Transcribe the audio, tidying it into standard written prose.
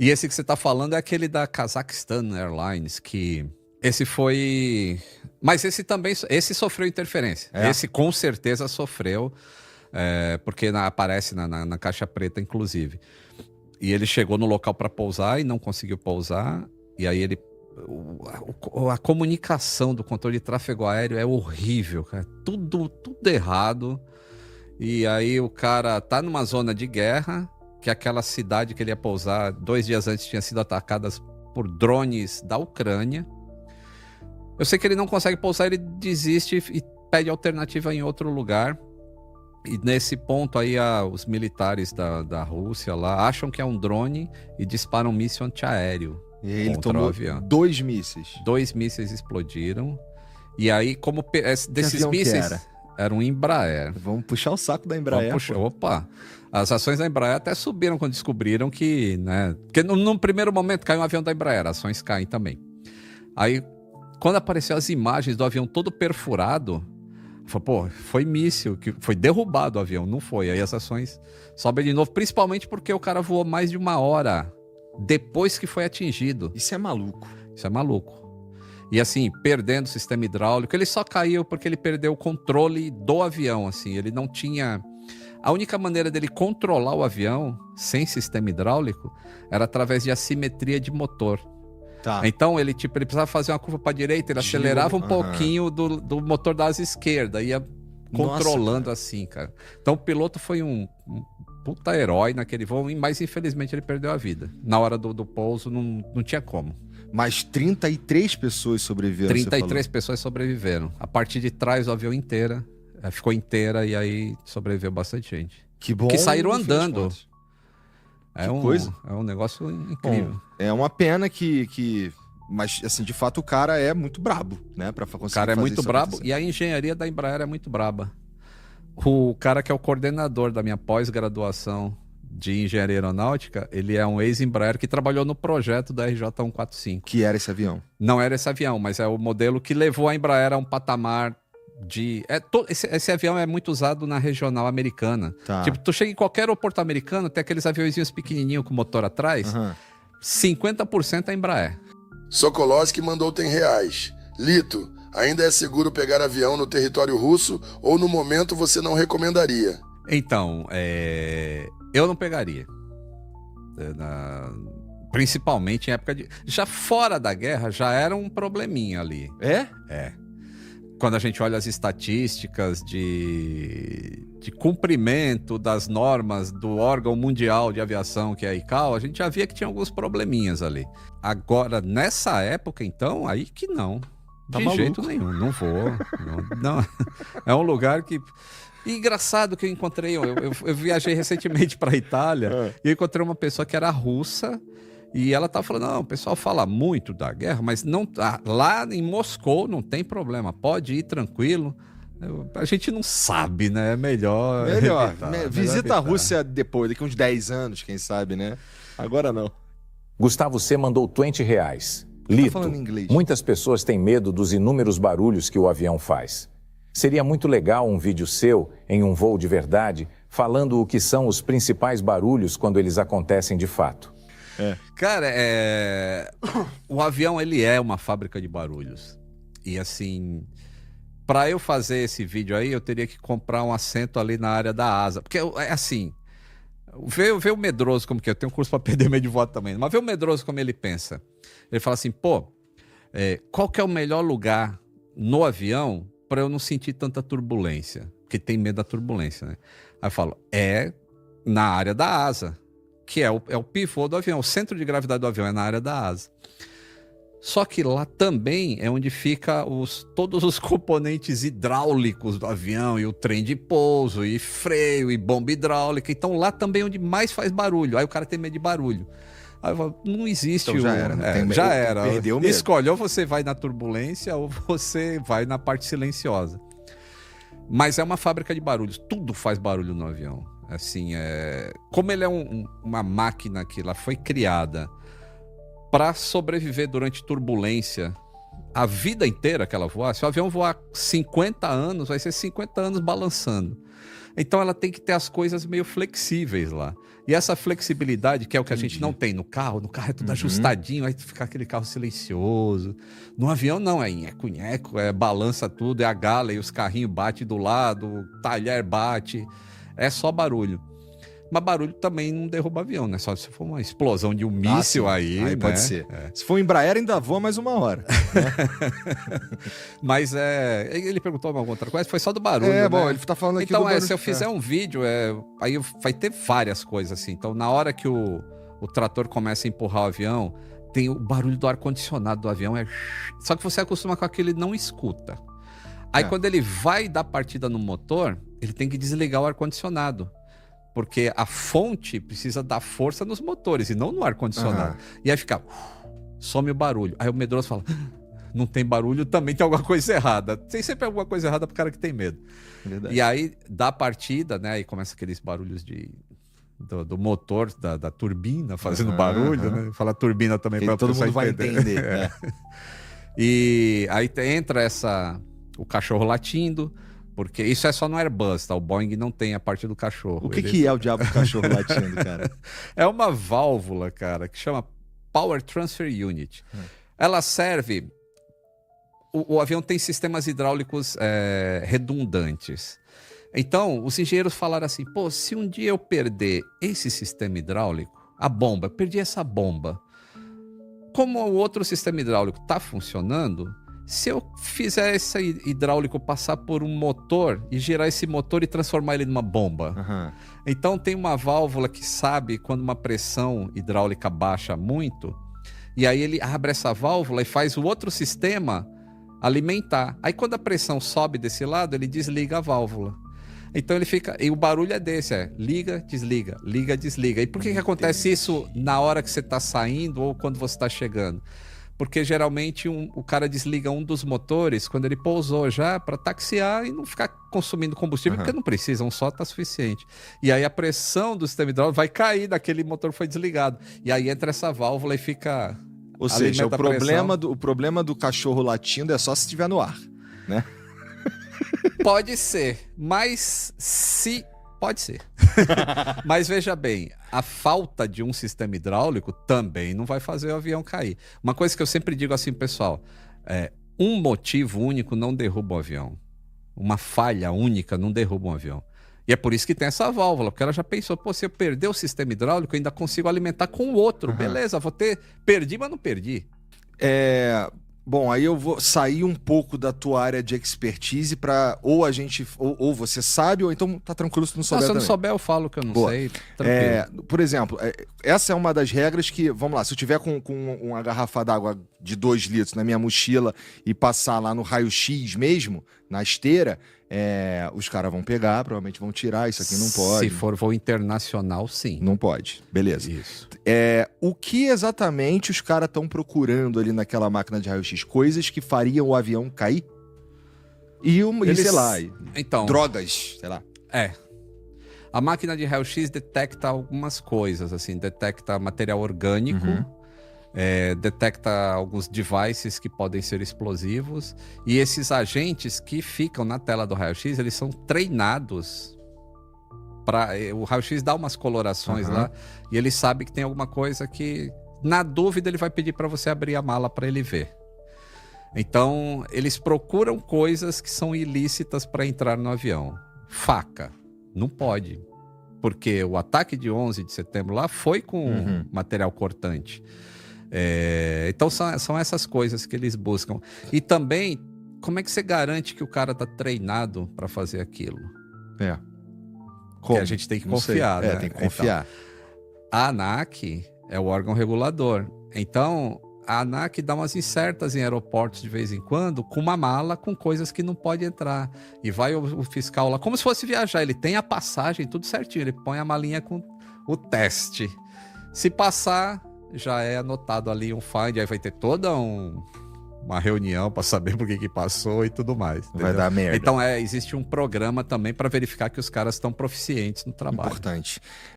E esse que você tá falando é aquele da Kazakhstan Airlines, que esse foi... Mas esse também, esse sofreu interferência. Esse com certeza sofreu, porque aparece na caixa preta, inclusive. E ele chegou no local para pousar e não conseguiu pousar, e aí a comunicação do controle de tráfego aéreo é horrível, cara. Tudo errado. E aí o cara tá numa zona de guerra, que é aquela cidade que ele ia pousar 2 dias antes tinha sido atacada por drones da Ucrânia. Eu sei que ele não consegue pousar, ele desiste e pede alternativa em outro lugar. E nesse ponto aí os militares da Rússia lá acham que é um drone e disparam um míssil antiaéreo. E aí ele tomou 2 mísseis. 2 mísseis explodiram. E aí, como desses mísseis... Era um Embraer. Vamos puxar o saco da Embraer. Opa! As ações da Embraer até subiram quando descobriram que, né? Porque no primeiro momento caiu um avião da Embraer, ações caem também. Aí, quando apareceu as imagens do avião todo perfurado, falou, foi míssil, que foi derrubado o avião, não foi. Aí as ações sobem de novo, principalmente porque o cara voou mais de 1 hora depois que foi atingido. Isso é maluco. Isso é maluco. E assim, perdendo o sistema hidráulico, ele só caiu porque ele perdeu o controle do avião, assim, ele não tinha... A única maneira dele controlar o avião sem sistema hidráulico era através de assimetria de motor. Tá. Então ele precisava fazer uma curva para a direita, ele acelerava um pouquinho do motor da asa esquerda, ia controlando assim, cara. Então o piloto foi um puta herói naquele voo, mas infelizmente ele perdeu a vida. Na hora do pouso não tinha como. Mas 33 pessoas sobreviveram. 33 pessoas sobreviveram. A parte de trás do avião ficou inteira e aí sobreviveu bastante gente. Que bom. Que saíram andando. Coisa. É um negócio incrível. Bom, é uma pena que... Mas, assim, de fato, o cara é muito brabo, né? Pra conseguir o cara é fazer muito brabo e a engenharia da Embraer é muito braba. O cara que é o coordenador da minha pós-graduação de engenharia aeronáutica, ele é um ex-Embraer que trabalhou no projeto da RJ145. Que era esse avião? Não era esse avião, mas é o modelo que levou a Embraer a um patamar de... Esse avião é muito usado na regional americana. Tá. Tipo, tu chega em qualquer aeroporto americano, tem aqueles aviãozinhos pequenininhos com motor atrás, 50% é Embraer. Sokolowski mandou R$100. Lito, ainda é seguro pegar avião no território russo ou no momento você não recomendaria? Então, eu não pegaria. Principalmente em época de... Já fora da guerra, já era um probleminha ali. É? É. Quando a gente olha as estatísticas de cumprimento das normas do órgão mundial de aviação, que é a ICAO, a gente já via que tinha alguns probleminhas ali. Agora, nessa época, então, aí que não. De jeito nenhum, não vou. Não. É um lugar que... E engraçado que eu encontrei, eu viajei recentemente para a Itália e eu encontrei uma pessoa que era russa e ela estava falando, não, o pessoal fala muito da guerra, mas não, lá em Moscou não tem problema, pode ir tranquilo. A gente não sabe, né? É melhor visita a Rússia depois, daqui uns 10 anos, quem sabe, né? Agora não. Gustavo C. mandou R$20. Lito, falando inglês. Muitas pessoas têm medo dos inúmeros barulhos que o avião faz. Seria muito legal um vídeo seu, em um voo de verdade, falando o que são os principais barulhos quando eles acontecem de fato. Cara, o avião, ele é uma fábrica de barulhos. E assim, para eu fazer esse vídeo aí, eu teria que comprar um assento ali na área da asa. Porque é assim, vê o medroso como que é. Eu tenho um curso para perder medo de voar também. Mas vê o medroso como ele pensa. Ele fala assim, qual que é o melhor lugar no avião para eu não sentir tanta turbulência? Porque tem medo da turbulência, né? Aí eu falo, na área da asa, que é o pivô do avião. O centro de gravidade do avião é na área da asa. Só que lá também é onde fica todos os componentes hidráulicos do avião, e o trem de pouso, e freio, e bomba hidráulica. Então lá também é onde mais faz barulho. Aí o cara tem medo de barulho. Aí eu falo, não existe. Então já era, não tem medo, já era. Perdeu mesmo. Escolhe, ou você vai na turbulência ou você vai na parte silenciosa. Mas é uma fábrica de barulhos. Tudo faz barulho no avião. Assim, como ele é uma máquina que ela foi criada para sobreviver durante turbulência a vida inteira que ela voar, se o avião voar 50 anos, vai ser 50 anos balançando. Então ela tem que ter as coisas meio flexíveis lá. E essa flexibilidade, que é o que a gente não tem no carro é tudo ajustadinho, aí fica aquele carro silencioso. No avião não, é nheco-nheco, balança tudo, é a gala e os carrinhos batem do lado, o talher bate, é só barulho. Mas barulho também não derruba avião, né? Só se for uma explosão de um míssil aí, né? Pode ser. Se for Embraer, ainda voa mais uma hora. Né? Mas ele perguntou alguma outra coisa, foi só do barulho, né? Bom, ele tá falando aqui então, do barulho. Se eu fizer um vídeo, aí vai ter várias coisas assim. Então, na hora que o trator começa a empurrar o avião, tem o barulho do ar-condicionado do avião. Só que você acostuma com aquilo e não escuta. Aí, quando ele vai dar partida no motor, ele tem que desligar o ar-condicionado. Porque a fonte precisa dar força nos motores e não no ar-condicionado. E aí fica... some o barulho. Aí o medroso fala... não tem barulho, também tem alguma coisa errada. Tem sempre alguma coisa errada pro cara que tem medo. Verdade. E aí dá a partida, né? E começa aqueles barulhos do motor, da turbina fazendo barulho, né? Fala turbina também para todo mundo vai entender. E aí entra o cachorro latindo. Porque isso é só no Airbus, tá? O Boeing não tem a parte do cachorro. O que é o diabo do cachorro latindo, cara? É uma válvula, cara, que chama Power Transfer Unit. Ela serve... O avião tem sistemas hidráulicos redundantes. Então, os engenheiros falaram assim, se um dia eu perder esse sistema hidráulico, a bomba, eu perdi essa bomba. Como o outro sistema hidráulico está funcionando... se eu fizer esse hidráulico passar por um motor e gerar esse motor e transformar ele numa bomba. Então tem uma válvula que sabe quando uma pressão hidráulica baixa muito, e aí ele abre essa válvula e faz o outro sistema alimentar. Aí quando a pressão sobe desse lado, ele desliga a válvula. Então ele fica... e o barulho é desse, liga, desliga, liga, desliga. E por que acontece isso na hora que você está saindo ou quando você está chegando? Porque geralmente o cara desliga um dos motores quando ele pousou já para taxiar e não ficar consumindo combustível, porque não precisa, um só tá suficiente. E aí a pressão do sistema hidráulico vai cair daquele motor que foi desligado. E aí entra essa válvula e fica... Ou seja, o problema do cachorro latindo é só se estiver no ar, né? Pode ser, mas pode ser. Mas veja bem, a falta de um sistema hidráulico também não vai fazer o avião cair. Uma coisa que eu sempre digo assim, pessoal, um motivo único não derruba um avião. Uma falha única não derruba um avião. E é por isso que tem essa válvula, porque ela já pensou, se eu perder o sistema hidráulico, eu ainda consigo alimentar com o outro. Beleza, perdi, mas não perdi. Bom, aí eu vou sair um pouco da tua área de expertise para ou você sabe, ou então tá tranquilo se não souber. Se eu não também. souber, eu falo que eu não sei. Tranquilo. Por exemplo, essa é uma das regras que, vamos lá, se eu tiver com uma garrafa d'água de 2 litros na minha mochila e passar lá no raio-x mesmo, na esteira, os caras vão pegar, provavelmente vão tirar, isso aqui não pode. Se for voo internacional, sim. Não pode, beleza. Isso. O que exatamente os caras estão procurando ali naquela máquina de raio-x? Coisas que fariam o avião cair? E sei lá, então, drogas, sei lá. A máquina de raio-x detecta algumas coisas, assim, detecta material orgânico, detecta alguns devices que podem ser explosivos, e esses agentes que ficam na tela do raio-x, eles são treinados o raio-x dá umas colorações lá, e ele sabe que tem alguma coisa que, na dúvida, ele vai pedir para você abrir a mala para ele ver. Então, eles procuram coisas que são ilícitas para entrar no avião. Faca, não pode, porque o ataque de 11 de setembro lá foi com material cortante. Então são essas coisas que eles buscam. E também, como é que você garante que o cara tá treinado para fazer aquilo? Como? Que a gente tem que confiar, né? Tem que confiar. Então, a ANAC é o órgão regulador. Então, a ANAC dá umas incertas em aeroportos de vez em quando com uma mala com coisas que não pode entrar. E vai o fiscal lá, como se fosse viajar. Ele tem a passagem, tudo certinho. Ele põe a malinha com o teste. Se passar, já é anotado ali um find. Aí vai ter toda uma reunião para saber por que passou e tudo mais. Entendeu? Vai dar merda. Então existe um programa também para verificar que os caras estão proficientes no trabalho. Importante.